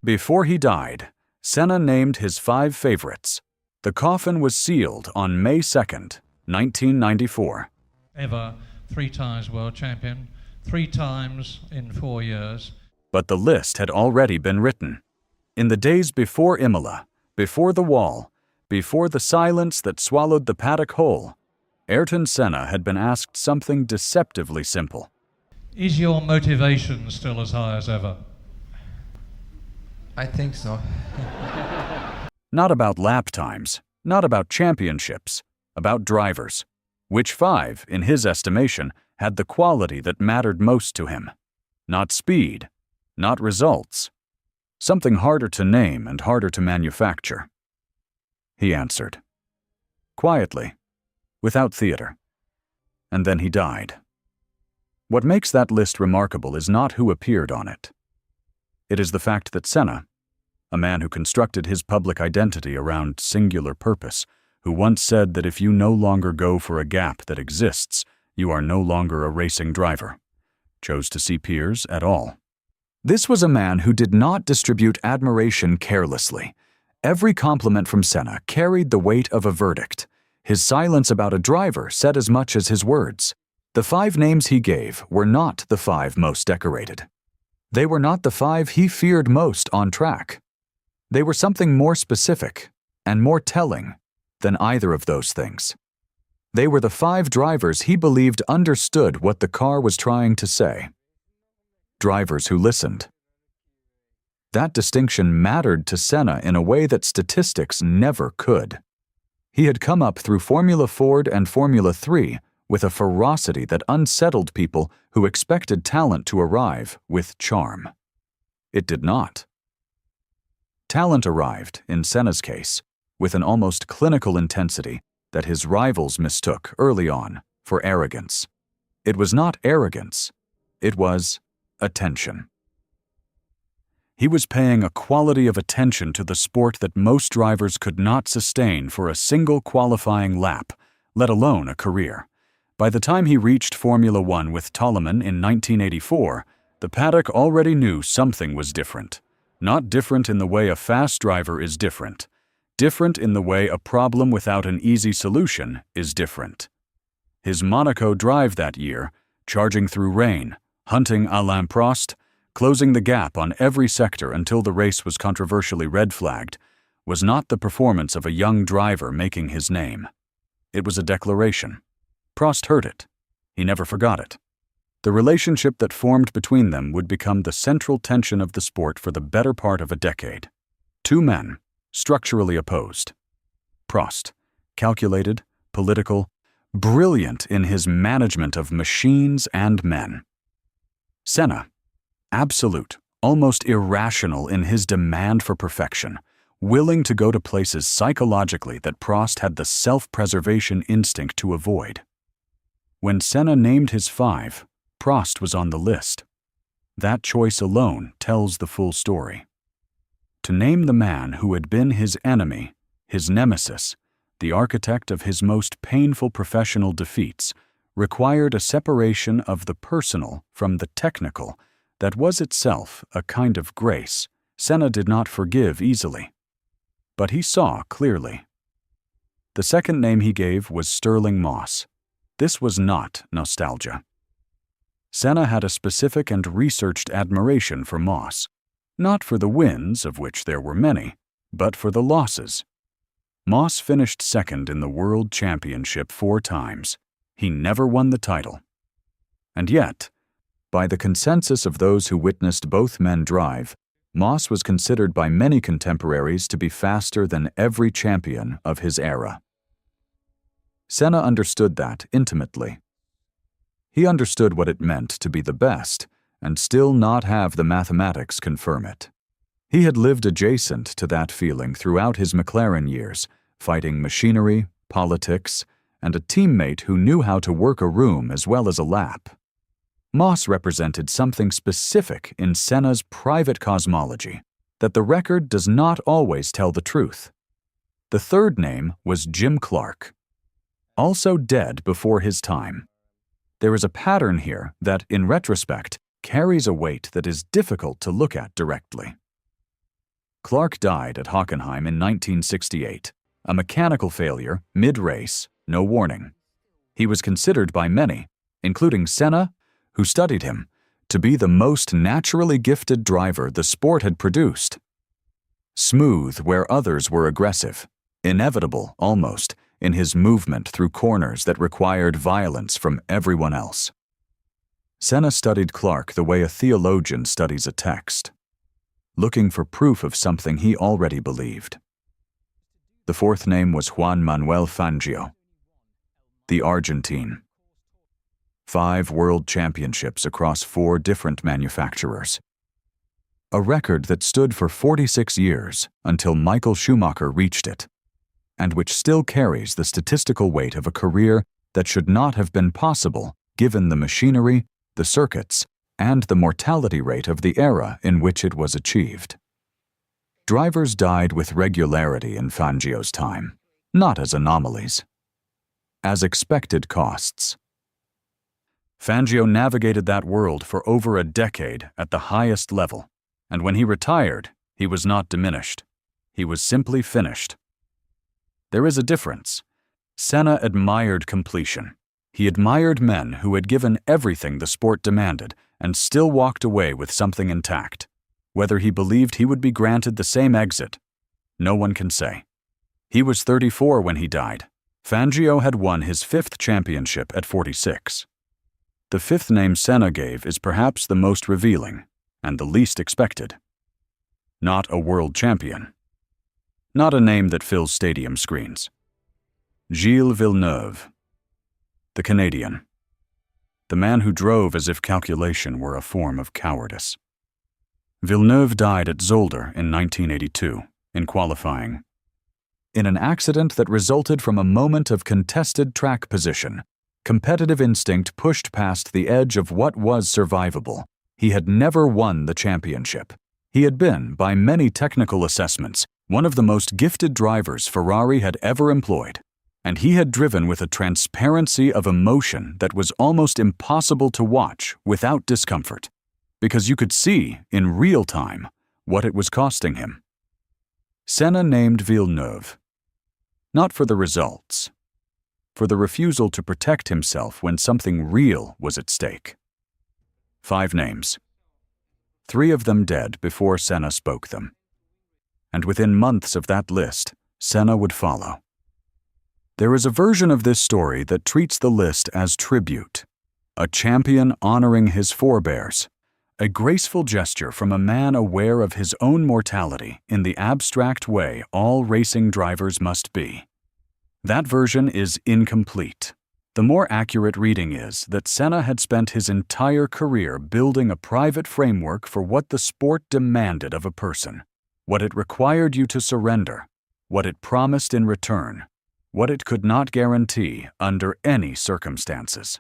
Before he died, Senna named his 5 favorites. The coffin was sealed on May 2nd, 1994. Ever 3 times world champion, 3 times in 4 years. But the list had already been written. In the days before Imola, before the wall, before the silence that swallowed the paddock whole, Ayrton Senna had been asked something deceptively simple. Is your motivation still as high as ever? I think so. Not about lap times, not about championships, about drivers. Which 5, in his estimation, had the quality that mattered most to him? Not speed, not results. Something harder to name and harder to manufacture. He answered. Quietly, without theater. And then he died. What makes that list remarkable is not who appeared on it. It is the fact that Senna, a man who constructed his public identity around singular purpose, who once said that if you no longer go for a gap that exists, you are no longer a racing driver, chose to see peers at all. This was a man who did not distribute admiration carelessly. Every compliment from Senna carried the weight of a verdict. His silence about a driver said as much as his words. The 5 names he gave were not the 5 most decorated. They were not the 5 he feared most on track. They were something more specific and more telling than either of those things. They were the 5 drivers he believed understood what the car was trying to say. Drivers who listened. That distinction mattered to Senna in a way that statistics never could. He had come up through Formula Ford and Formula 3 with a ferocity that unsettled people who expected talent to arrive with charm. It did not. Talent arrived, in Senna's case, with an almost clinical intensity that his rivals mistook early on for arrogance. It was not arrogance, it was attention. He was paying a quality of attention to the sport that most drivers could not sustain for a single qualifying lap, let alone a career. By the time he reached Formula One with Toleman in 1984, the paddock already knew something was different. Not different in the way a fast driver is different. Different in the way a problem without an easy solution is different. His Monaco drive that year, charging through rain, hunting Alain Prost, closing the gap on every sector until the race was controversially red-flagged, was not the performance of a young driver making his name. It was a declaration. Prost heard it. He never forgot it. The relationship that formed between them would become the central tension of the sport for the better part of a decade. 2 men, structurally opposed. Prost, calculated, political, brilliant in his management of machines and men. Senna, absolute, almost irrational in his demand for perfection, willing to go to places psychologically that Prost had the self-preservation instinct to avoid. When Senna named his 5, Prost was on the list. That choice alone tells the full story. To name the man who had been his enemy, his nemesis, the architect of his most painful professional defeats, required a separation of the personal from the technical that was itself a kind of grace Senna did not forgive easily. But he saw clearly. The second name he gave was Stirling Moss. This was not nostalgia. Senna had a specific and researched admiration for Moss, not for the wins, of which there were many, but for the losses. Moss finished second in the World Championship 4 times. He never won the title. And yet, by the consensus of those who witnessed both men drive, Moss was considered by many contemporaries to be faster than every champion of his era. Senna understood that intimately. He understood what it meant to be the best and still not have the mathematics confirm it. He had lived adjacent to that feeling throughout his McLaren years, fighting machinery, politics, and a teammate who knew how to work a room as well as a lap. Moss represented something specific in Senna's private cosmology, that the record does not always tell the truth. The third name was Jim Clark, also dead before his time. There is a pattern here that, in retrospect, carries a weight that is difficult to look at directly. Clark died at Hockenheim in 1968, a mechanical failure, mid-race, no warning. He was considered by many, including Senna, who studied him, to be the most naturally gifted driver the sport had produced. Smooth where others were aggressive, inevitable, almost, in his movement through corners that required violence from everyone else. Senna studied Clark the way a theologian studies a text, looking for proof of something he already believed. The fourth name was Juan Manuel Fangio, the Argentine. 5 world championships across 4 different manufacturers. A record that stood for 46 years until Michael Schumacher reached it, and which still carries the statistical weight of a career that should not have been possible given the machinery, the circuits, and the mortality rate of the era in which it was achieved. Drivers died with regularity in Fangio's time, not as anomalies, as expected costs. Fangio navigated that world for over a decade at the highest level, and when he retired, he was not diminished. He was simply finished. There is a difference. Senna admired completion. He admired men who had given everything the sport demanded and still walked away with something intact. Whether he believed he would be granted the same exit, no one can say. He was 34 when he died. Fangio had won his 5th championship at 46. The 5th name Senna gave is perhaps the most revealing and the least expected. Not a world champion. Not a name that fills stadium screens. Gilles Villeneuve, the Canadian. The man who drove as if calculation were a form of cowardice. Villeneuve died at Zolder in 1982, in qualifying. In an accident that resulted from a moment of contested track position, competitive instinct pushed past the edge of what was survivable. He had never won the championship. He had been, by many technical assessments, one of the most gifted drivers Ferrari had ever employed, and he had driven with a transparency of emotion that was almost impossible to watch without discomfort, because you could see, in real time, what it was costing him. Senna named Villeneuve, not for the results, for the refusal to protect himself when something real was at stake. 5 names. 3 of them dead before Senna spoke them. And within months of that list, Senna would follow. There is a version of this story that treats the list as tribute, a champion honoring his forebears, a graceful gesture from a man aware of his own mortality in the abstract way all racing drivers must be. That version is incomplete. The more accurate reading is that Senna had spent his entire career building a private framework for what the sport demanded of a person, what it required you to surrender, what it promised in return, what it could not guarantee under any circumstances.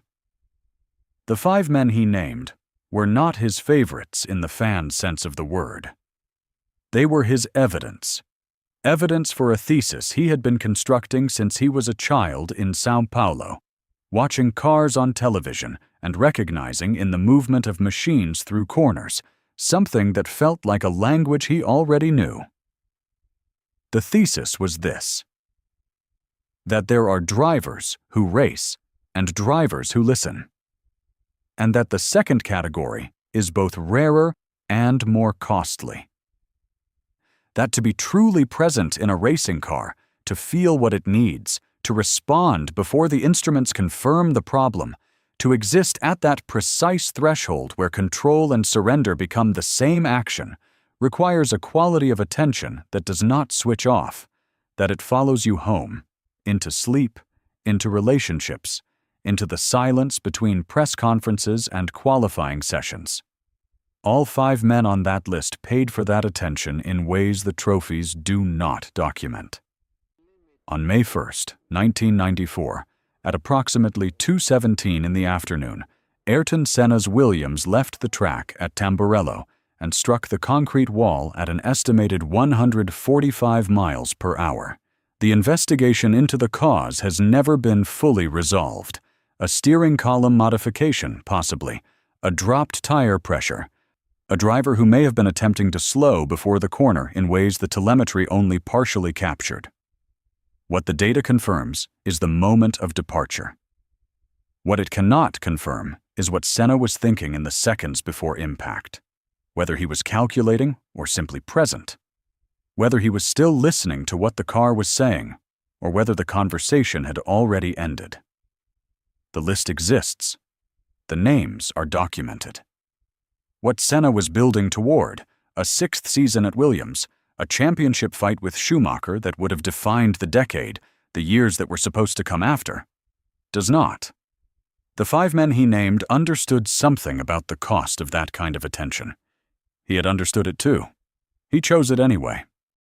The 5 men he named were not his favorites in the fan sense of the word. They were his evidence for a thesis he had been constructing since he was a child in São Paulo, watching cars on television and recognizing in the movement of machines through corners something that felt like a language he already knew. The thesis was this: that there are drivers who race and drivers who listen, and that the second category is both rarer and more costly. That to be truly present in a racing car, to feel what it needs, to respond before the instruments confirm the problem, to exist at that precise threshold where control and surrender become the same action, requires a quality of attention that does not switch off, that it follows you home, into sleep, into relationships, into the silence between press conferences and qualifying sessions. All 5 men on that list paid for that attention in ways the trophies do not document. On May 1st, 1994, at approximately 2:17 in the afternoon, Ayrton Senna's Williams left the track at Tamburello and struck the concrete wall at an estimated 145 miles per hour. The investigation into the cause has never been fully resolved. A steering column modification, possibly, a dropped tire pressure, A driver who may have been attempting to slow before the corner in ways the telemetry only partially captured. What the data confirms is the moment of departure. What it cannot confirm is what Senna was thinking in the seconds before impact. Whether he was calculating or simply present. Whether he was still listening to what the car was saying, or whether the conversation had already ended. The list exists. The names are documented. What Senna was building toward, a sixth season at Williams, a championship fight with Schumacher that would have defined the decade, the years that were supposed to come after, does not. The 5 men he named understood something about the cost of that kind of attention. He had understood it too. He chose it anyway.